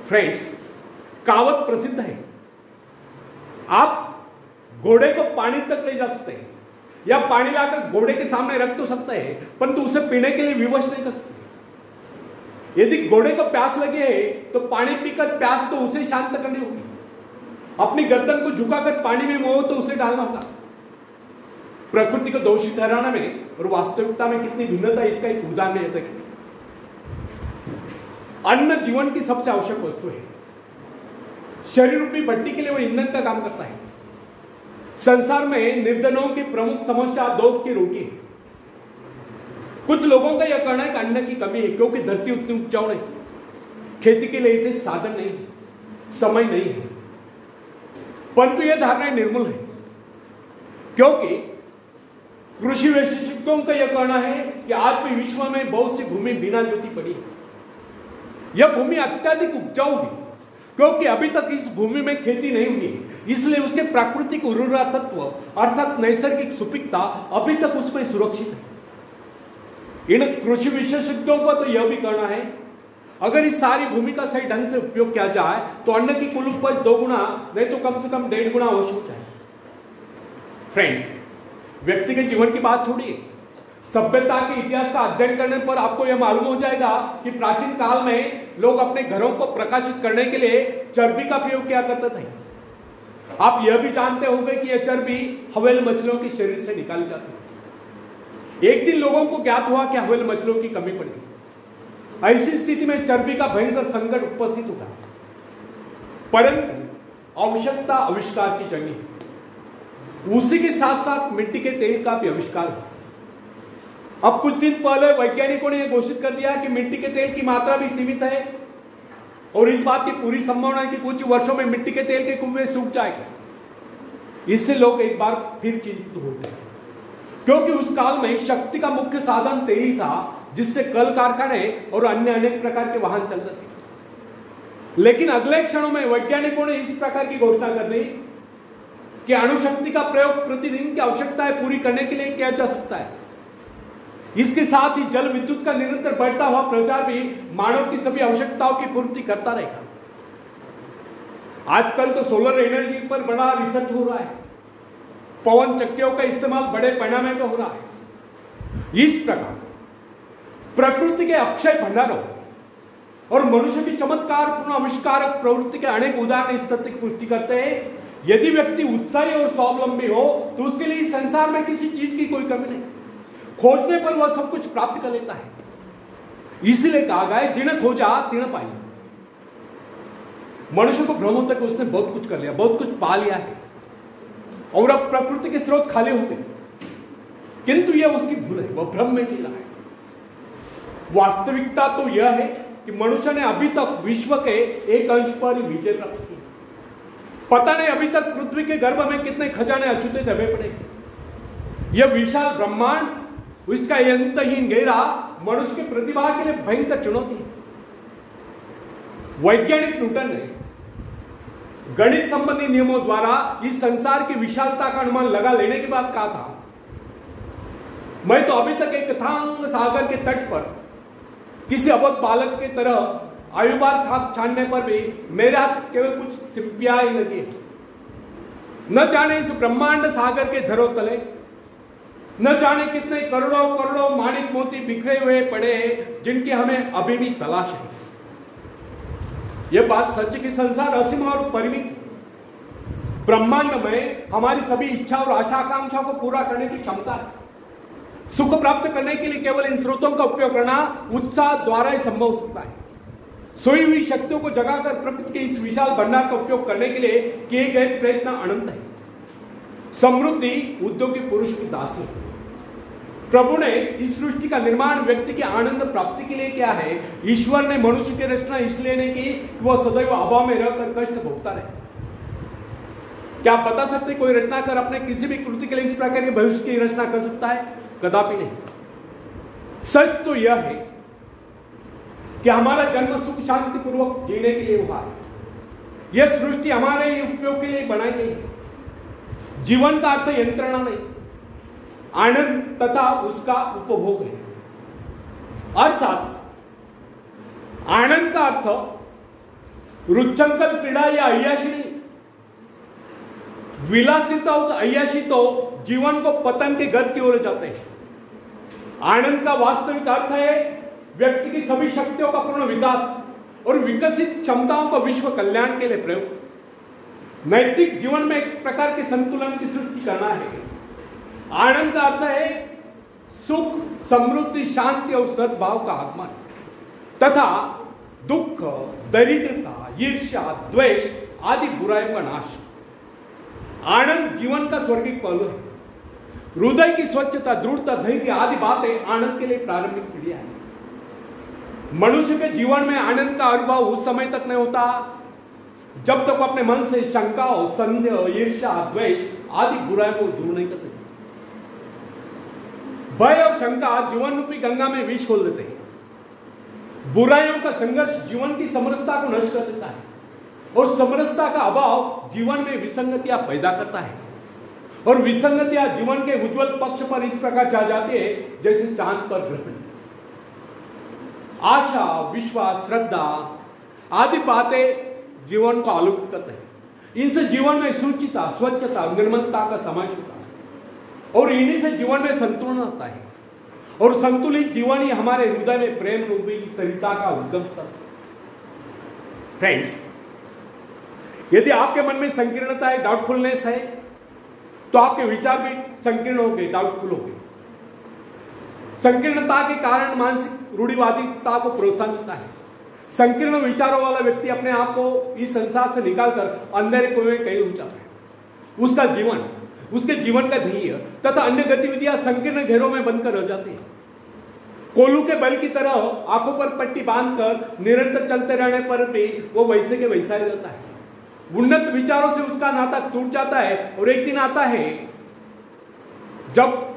Friends, कहावत प्रसिद्ध है, आप घोड़े को पानी तक ले जा सकते हैं या पानी लाकर घोड़े के सामने रख तो सकते हैं, परंतु उसे पीने के लिए विवश नहीं कर सकते। यदि घोड़े को प्यास लगी है तो पानी पीकर प्यास तो उसे शांत करनी होगी। अपनी गर्दन को झुकाकर पानी में मोह तो उसे डालना होगा। प्रकृति को दोषी ठहराने में और वास्तविकता में कितनी भिन्नता है, इसका एक उदाहरण है। देखिए, अन्न जीवन की सबसे आवश्यक वस्तु है। शरीर रूपी भट्टी के लिए वो ईंधन का काम करता है। संसार में निर्धनों की प्रमुख समस्या दो की रोटी है। कुछ लोगों का यह कहना है कि अन्न की कमी है क्योंकि धरती उतनी उपजाऊ नहीं, खेती के लिए इतने साधन नहीं है, समय नहीं है। परंतु यह धारणा निर्मूल है क्योंकि कृषि विशेषज्ञों का यह कहना है कि आज भी विश्व में बहुत सी भूमि बिना जोती पड़ी है। यह भूमि अत्यधिक उपजाऊ है क्योंकि अभी तक इस भूमि में खेती नहीं हुई है, इसलिए उसके प्राकृतिक उर्वरा तत्व अर्थात नैसर्गिक सुपिकता अभी तक उसमें सुरक्षित है। इन कृषि विशेषज्ञों को तो यह भी कहना है, अगर इस सारी भूमि का सही ढंग से उपयोग किया जाए तो अन्न की कुल उपज 2 गुना नहीं तो कम से कम 1.5 गुना अवश्य हो जाए। फ्रेंड्स, व्यक्ति के जीवन की बात छोड़िए, सभ्यता के इतिहास का अध्ययन करने पर आपको यह मालूम हो जाएगा कि प्राचीन काल में लोग अपने घरों को प्रकाशित करने के लिए चर्बी का प्रयोग किया करते थे। आप यह भी जानते होंगे कि यह चर्बी हवेल मछलियों के शरीर से निकाली जाती है। एक दिन लोगों को ज्ञात हुआ कि हवेल मछलियों की कमी पड़ी। ऐसी स्थिति में चर्बी का भयंकर संकट उपस्थित हुआ, परंतु आवश्यकता आविष्कार की जंगी है। उसी के साथ साथ मिट्टी के तेल का भी आविष्कार है। अब कुछ दिन पहले वैज्ञानिकों ने यह घोषित कर दिया कि मिट्टी के तेल की मात्रा भी सीमित है और इस बात की पूरी संभावना है कि कुछ वर्षों में मिट्टी के तेल के कुएं सूख जाएंगे। इससे लोग एक बार फिर चिंतित हो गए क्योंकि उस काल में शक्ति का मुख्य साधन तेल ही था, जिससे कल कारखाने और अन्य अनेक प्रकार के वाहन चलते थे। लेकिन अगले क्षणों में वैज्ञानिकों ने इस प्रकार की घोषणा कर दी कि अणुशक्ति का प्रयोग प्रतिदिन की आवश्यकताएं पूरी करने के लिए किया जा सकता है। इसके साथ ही जल विद्युत का निरंतर बढ़ता हुआ प्रचार भी मानव की सभी आवश्यकताओं की पूर्ति करता रहेगा। आजकल तो सोलर एनर्जी पर बड़ा रिसर्च हो रहा है, पवन चक्कियों का इस्तेमाल बड़े पैमाने पर हो रहा है। इस प्रकार प्रकृति के अक्षय भंडारों और मनुष्य की चमत्कार पूर्ण आविष्कारक प्रवृत्ति के अनेक उदाहरण इस तथ्य की पुष्टि करते हैं, यदि व्यक्ति उत्साही और स्वावलंबी हो तो उसके लिए संसार में किसी चीज की कोई कमी नहीं। खोजने पर वह सब कुछ प्राप्त कर लेता है। इसलिए कहा गया, जिन्हें खोजा तिन्हें पाई। मनुष्य को भ्रम होता है कि उसने बहुत कुछ कर लिया, बहुत कुछ पा लिया है और अब प्रकृति के स्रोत खाली हो गए, किंतु यह उसकी भूल है, वह भ्रम में जी रहा है। वास्तविकता तो यह है कि मनुष्य ने अभी तक विश्व के एक अंश पर विजय प्राप्त की। पता नहीं अभी तक पृथ्वी के गर्भ में कितने खजाने अछूते दबे पड़े। यह विशाल ब्रह्मांड, इसका अंतहीन घेरा मनुष्य की प्रतिभा के लिए भयंकर चुनौती है। वैज्ञानिक न्यूटन ने गणित संबंधी नियमों द्वारा इस संसार की विशालता का अनुमान लगा लेने के बाद कहा था, मैं तो अभी तक एक अथांग सागर के तट पर किसी अबोध बालक की तरह आयुबार खाक छानने पर भी मेरे हाथ केवल कुछ सिपियां ही लगी। न जाने इस ब्रह्मांड सागर के धरोतले न जाने कितने करोड़ों करोड़ों माणिक मोती बिखरे हुए पड़े हैं जिनकी हमें अभी भी तलाश है। यह बात सच कि संसार असीम और परिमित, ब्रह्मांड में हमारी सभी इच्छा और आशा आकांक्षाओं को पूरा करने की क्षमता है। सुख प्राप्त करने के लिए केवल इन स्रोतों का उपयोग करना उत्साह द्वारा ही संभव हो सकता है। सोई हुई शक्तियों को जगाकर प्रकृति के इस विशाल भंडार का उपयोग करने के लिए किए गए प्रयत्न अनंत है। समृद्धि उद्योगी पुरुष की दासी है। प्रभु ने इस सृष्टि का निर्माण व्यक्ति की आनंद प्राप्ति के लिए किया है। ईश्वर ने मनुष्य की रचना इसलिए नहीं की कि वह सदैव अभाव में रहकर कष्ट भोगता रहे। क्या आप बता सकते कोई रचनाकार अपने किसी भी कृति के लिए इस प्रकार के भविष्य की रचना कर सकता है? कदापि नहीं। सच तो यह है कि हमारा जन्म सुख शांति पूर्वक जीने के लिए हुआ है। यह सृष्टि हमारे ही उपयोग के लिए बनाई गई है। जीवन का अर्थ यंत्रणा नहीं, आनंद तथा उसका उपभोग है। अर्थात आनंद का अर्थ रुच्चंकल क्रीडा या अय्याशी नहीं, विलासिता और अय्याशी तो जीवन को पतन के गत की ओर जाते हैं। आनंद का वास्तविक अर्थ है व्यक्ति की सभी शक्तियों का पूर्ण विकास और विकसित क्षमताओं को विश्व कल्याण के लिए प्रयोग। नैतिक जीवन में एक प्रकार के संतुलन की सृष्टि करना है। आनंद का अर्थ है सुख, समृद्धि, शांति और सद्भाव का आगमन तथा दुख, दरिद्रता, ईर्ष्या, द्वेष आदि बुराइयों का नाश। आनंद जीवन का स्वर्गिक पहलू है। हृदय की स्वच्छता, दृढ़ता, धैर्य आदि बातें आनंद के लिए प्रारंभिक सीढ़ियां हैं। मनुष्य के जीवन में आनंद का अनुभव उस समय तक नहीं होता जब तक अपने मन से शंका, संदेह, ईर्ष्या, द्वेष आदि बुराइयों को दूर नहीं करते। भय और शंका जीवन रूपी गंगा में विष खोल देते हैं। बुराइयों का संघर्ष जीवन की समरसता को नष्ट कर देता है और समरसता का अभाव जीवन में विसंगतियां पैदा करता है और विसंगतियां जीवन के उज्जवल पक्ष पर इस प्रकार छा जाती है जैसे चांद पर ग्रहण। आशा, विश्वास, श्रद्धा आदि बातें जीवन को आलोकित करते हैं। इनसे जीवन में शुचिता, स्वच्छता, निर्मलता का समावेश होता है और इन्हीं से जीवन में संतुलन आता है और संतुलित जीवन ही हमारे हृदय में प्रेम रूपी सरिता का उद्गम स्थल। फ्रेंड्स, यदि आपके मन में संकीर्णता है, डाउटफुलनेस है, तो आपके विचार भी संकीर्ण हो गए, डाउटफुल हो गए। संकीर्णता के कारण मानसिक रूढ़िवादिता को प्रोत्साहन मिलता है। संकीर्ण विचारों वाला व्यक्ति अपने आप को इस संसार से निकालकर अंधेरे कुएं में कहीं हो जाता है। उसका जीवन, उसके जीवन का ध्येय तथा अन्य गतिविधियां संकीर्ण घेरों में बनकर रह जाती है। कोल्हू के बैल की तरह आंखों पर पट्टी बांधकर निरंतर चलते रहने पर भी वो वैसे के वैसा ही रहता है। उन्नत विचारों से उसका नाता टूट जाता है और एक दिन आता है जब